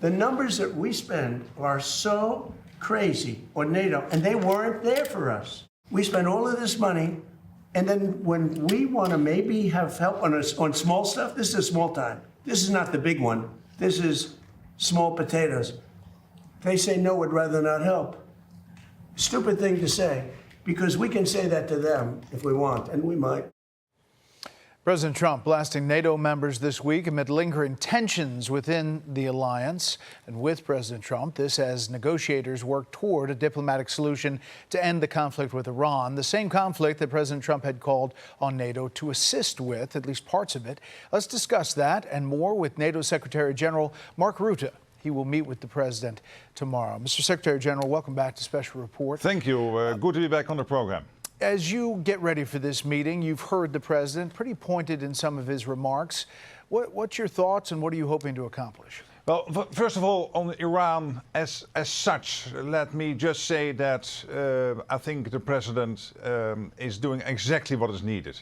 The numbers that we spend are so crazy, or NATO, and they weren't there for us. We spend all of this money, and then when we want to maybe have help on small stuff, this is small time. This is not the big one. This is small potatoes. They say no, would rather not help. Stupid thing to say, because we can say that to them if we want, and we might. President Trump blasting NATO members this week amid lingering tensions within the alliance. And with President Trump, this as negotiators work toward a diplomatic solution to end the conflict with Iran, the same conflict that President Trump had called on NATO to assist with, at least parts of it. Let's discuss that and more with NATO Secretary General Mark Rutte. He will meet with the president tomorrow. Mr. Secretary General, welcome back to Special Report. Thank you. Good to be back on the program. As you get ready for this meeting, you've heard the president pretty pointed in some of his remarks. What's your thoughts and what are you hoping to accomplish? Well, first of all, on Iran as such, let me just say that I think the president is doing exactly what is needed.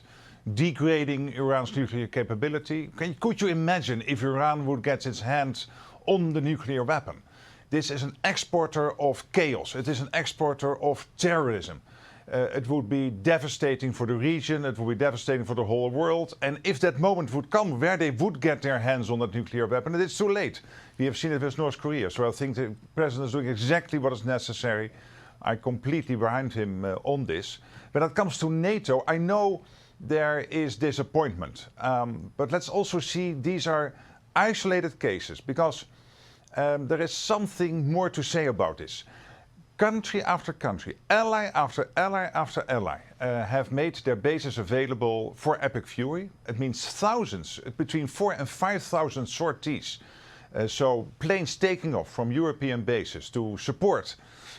Degrading Iran's nuclear capability. Could you imagine if Iran would get its hands on the nuclear weapon? This is an exporter of chaos. It is an exporter of terrorism. It would be devastating for the region, it would be devastating for the whole world. And if that moment would come where they would get their hands on that nuclear weapon, it is too late. We have seen it with North Korea. So I think the president is doing exactly what is necessary. I completely behind him on this. When it comes to NATO, I know there is disappointment. But let's also see these are isolated cases, because there is something more to say about this. Country after country, ally after ally after ally have made their bases available for Epic Fury. It means thousands, between 4,000 and 5,000 sorties. So planes taking off from European bases to support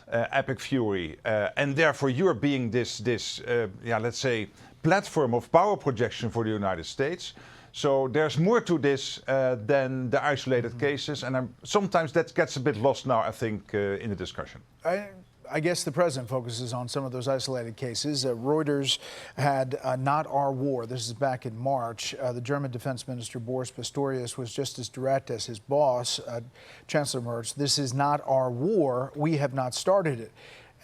Epic Fury, and therefore Europe being this let's say, platform of power projection for the United States. So there's more to this than the isolated cases, and sometimes that gets a bit lost now, I think, in the discussion. I guess the president focuses on some of those isolated cases. Reuters had Not Our War. This is back in March. The German Defense Minister Boris Pistorius was just as direct as his boss, Chancellor Merz. This is not our war. We have not started it.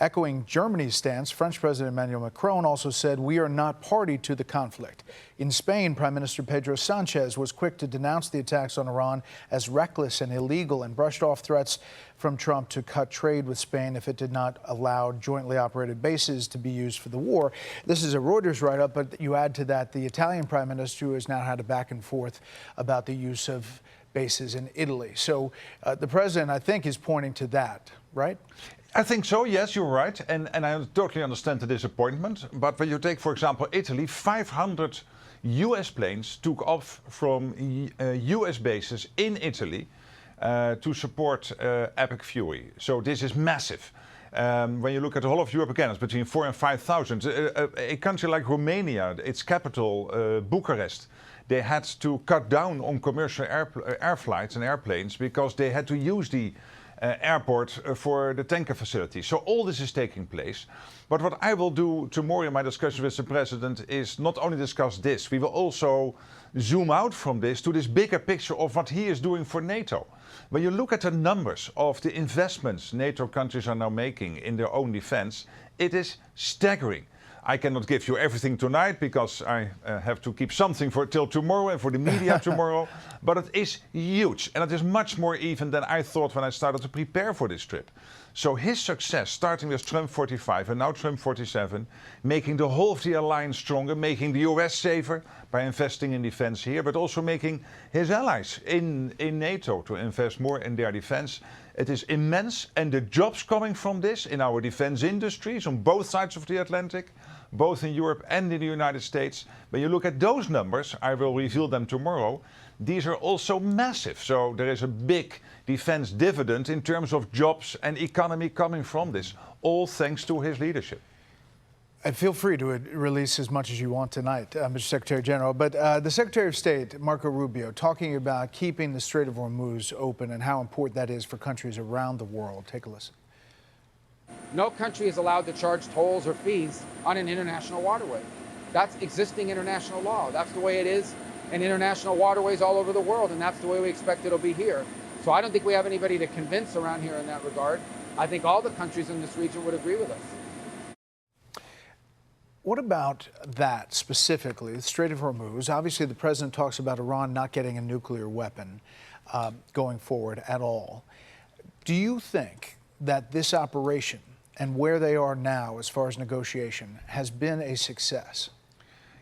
Echoing Germany's stance, French President Emmanuel Macron also said, we are not party to the conflict. In Spain, Prime Minister Pedro Sanchez was quick to denounce the attacks on Iran as reckless and illegal and brushed off threats from Trump to cut trade with Spain if it did not allow jointly operated bases to be used for the war. This is a Reuters write-up, but you add to that the Italian Prime Minister, who has now had a back and forth about the use of bases in Italy. So the president, I think, is pointing to that, right? I think so, yes, you're right. And I totally understand the disappointment. But when you take, for example, Italy, 500 US planes took off from US bases in Italy to support Epic Fury. So this is massive. When you look at the whole of Europe, again, it's between 4,000 and 5,000. A country like Romania, its capital, Bucharest, they had to cut down on commercial air flights and airplanes because they had to use the airport for the tanker facility. So all this is taking place. But what I will do tomorrow in my discussion with the president is not only discuss this, we will also zoom out from this to this bigger picture of what he is doing for NATO. When you look at the numbers of the investments NATO countries are now making in their own defense, it is staggering. I cannot give you everything tonight because I have to keep something for till tomorrow and for the media tomorrow. But it is huge, and it is much more even than I thought when I started to prepare for this trip. So his success, starting with Trump 45 and now Trump 47, making the whole of the alliance stronger, making the US safer by investing in defense here, but also making his allies in NATO to invest more in their defense. It is immense, and the jobs coming from this in our defense industries on both sides of the Atlantic, both in Europe and in the United States, when you look at those numbers, I will reveal them tomorrow, these are also massive. So there is a big defense dividend in terms of jobs and economy coming from this, all thanks to his leadership. And feel free to release as much as you want tonight, Mr. Secretary General. But the Secretary of State, Marco Rubio, talking about keeping the Strait of Hormuz open and how important that is for countries around the world. Take a listen. No country is allowed to charge tolls or fees on an international waterway. That's existing international law. That's the way it is in international waterways all over the world, and that's the way we expect it'll be here. So I don't think we have anybody to convince around here in that regard. I think all the countries in this region would agree with us. What about that specifically, the Strait of Hormuz? Obviously, the president talks about Iran not getting a nuclear weapon going forward at all. Do you think that this operation and where they are now as far as negotiation has been a success?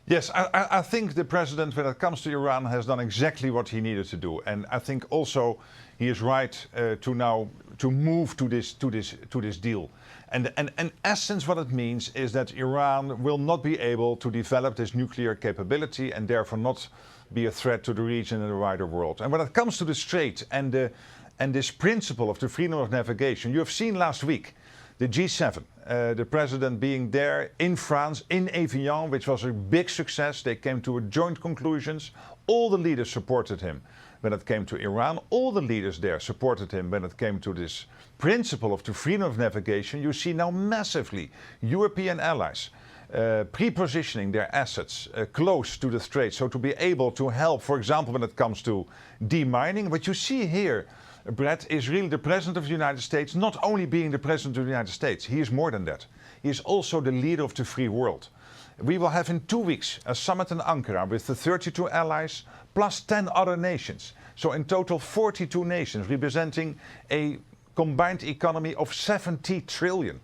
Yes, I think the president, when it comes to Iran, has done exactly what he needed to do, and I think also he is right to move to this deal. And in essence, what it means is that Iran will not be able to develop this nuclear capability and therefore not be a threat to the region and the wider world. And when it comes to the Strait and this principle of the freedom of navigation, you have seen last week the G7, the president being there in France, in Evian, which was a big success. They came to joint conclusions. All the leaders supported him when it came to Iran. All the leaders there supported him when it came to this principle of the freedom of navigation. You see now massively European allies pre-positioning their assets close to the Strait, so to be able to help, for example, when it comes to demining. What you see here, Brett, is really the President of the United States not only being the President of the United States, he is more than that. He is also the leader of the free world. We will have in 2 weeks a summit in Ankara with the 32 allies plus 10 other nations. So in total 42 nations representing a combined economy of 70 trillion.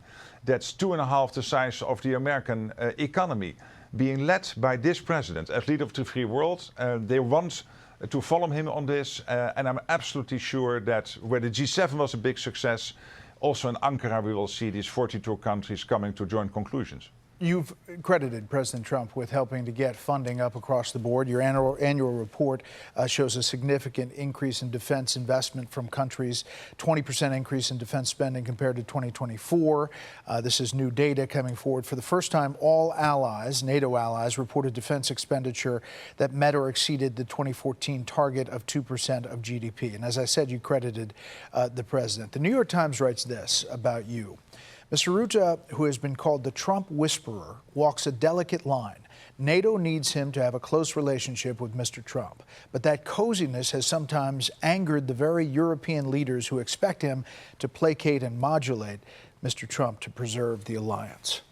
That's 2.5 the size of the American economy, being led by this president as leader of the free world. They want to follow him on this, and I'm absolutely sure that where the G7 was a big success, also in Ankara we will see these 42 countries coming to joint conclusions. You've credited President Trump with helping to get funding up across the board. Your annual report shows a significant increase in defense investment from countries, 20% increase in defense spending compared to 2024. This is new data coming forward. For the first time, all allies, NATO allies, reported defense expenditure that met or exceeded the 2014 target of 2% of GDP. And as I said, you credited the president. The New York Times writes this about you. Mr. Rutte, who has been called the Trump whisperer, walks a delicate line. NATO needs him to have a close relationship with Mr. Trump. But that coziness has sometimes angered the very European leaders who expect him to placate and modulate Mr. Trump to preserve the alliance.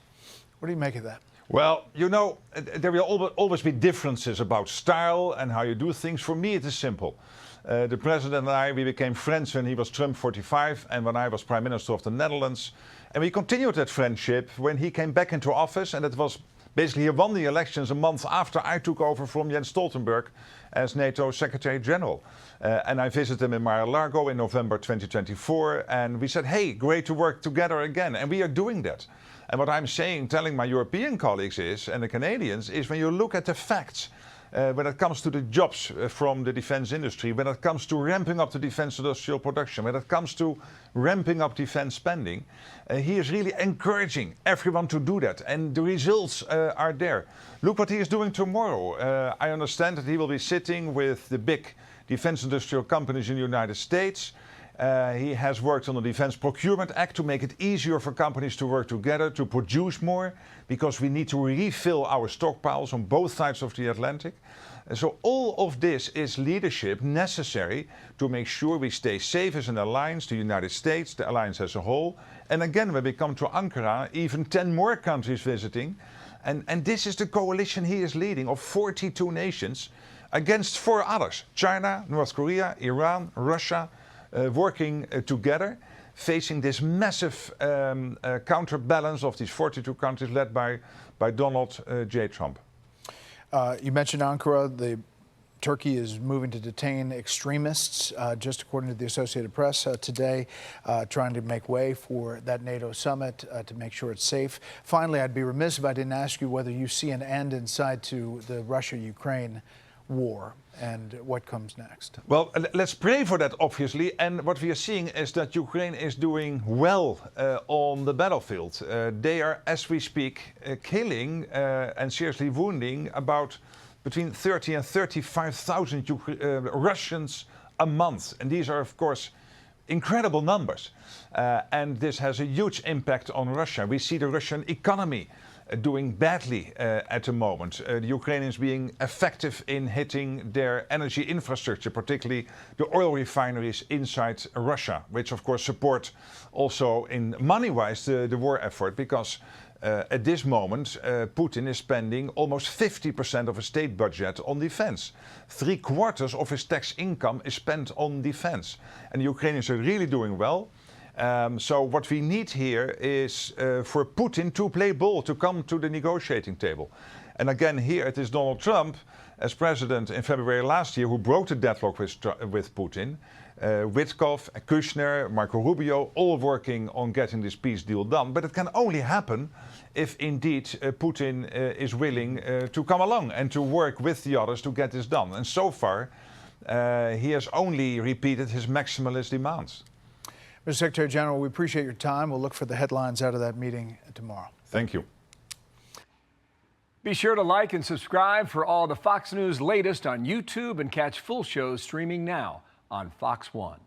What do you make of that? Well, you know, there will always be differences about style and how you do things. For me, it is simple. The president and I, we became friends when he was Trump 45 and when I was Prime Minister of the Netherlands. And we continued that friendship when he came back into office, and it was basically he won the elections a month after I took over from Jens Stoltenberg as NATO Secretary General. And I visited him in Mar-a-Lago in November 2024, and we said, hey, great to work together again. And we are doing that. And what I'm saying, telling my European colleagues is, and the Canadians, is when you look at the facts, when it comes to the jobs from the defense industry, when it comes to ramping up the defense industrial production, when it comes to ramping up defense spending, he is really encouraging everyone to do that. And the results are there. Look what he is doing tomorrow. I understand that he will be sitting with the big defense industrial companies in the United States. He has worked on the Defense Procurement Act to make it easier for companies to work together, to produce more, because we need to refill our stockpiles on both sides of the Atlantic. And so all of this is leadership necessary to make sure we stay safe as an alliance, the United States, the alliance as a whole. And again, when we come to Ankara, even 10 more countries visiting. And this is the coalition he is leading of 42 nations against 4 others: China, North Korea, Iran, Russia, working together, facing this massive counterbalance of these 42 countries led by Donald J. Trump. You mentioned Ankara. Turkey is moving to detain extremists, just according to the Associated Press today, trying to make way for that NATO summit to make sure it's safe. Finally, I'd be remiss if I didn't ask you whether you see an end in sight to the Russia-Ukraine war and what comes next. Well, let's pray for that, obviously. And what we are seeing is that Ukraine is doing well on the battlefield. They are, as we speak, killing and seriously wounding about between 30 and 35,000 Russians a month. And these are, of course, incredible numbers. And this has a huge impact on Russia. We see the Russian economy doing badly at the moment. The Ukrainians being effective in hitting their energy infrastructure, particularly the oil refineries inside Russia, which of course support also in money-wise the war effort, because at this moment Putin is spending almost 50% of his state budget on defense. 3/4 of his tax income is spent on defense. And the Ukrainians are really doing well. So what we need here is for Putin to play ball, to come to the negotiating table. And again, here it is Donald Trump as president in February last year who broke the deadlock with Putin. Witkoff, Kushner, Marco Rubio, all working on getting this peace deal done. But it can only happen if indeed Putin is willing to come along and to work with the others to get this done. And so far, he has only repeated his maximalist demands. Mr. Secretary General, we appreciate your time. We'll look for the headlines out of that meeting tomorrow. Thank you. Be sure to like and subscribe for all the Fox News latest on YouTube and catch full shows streaming now on Fox One.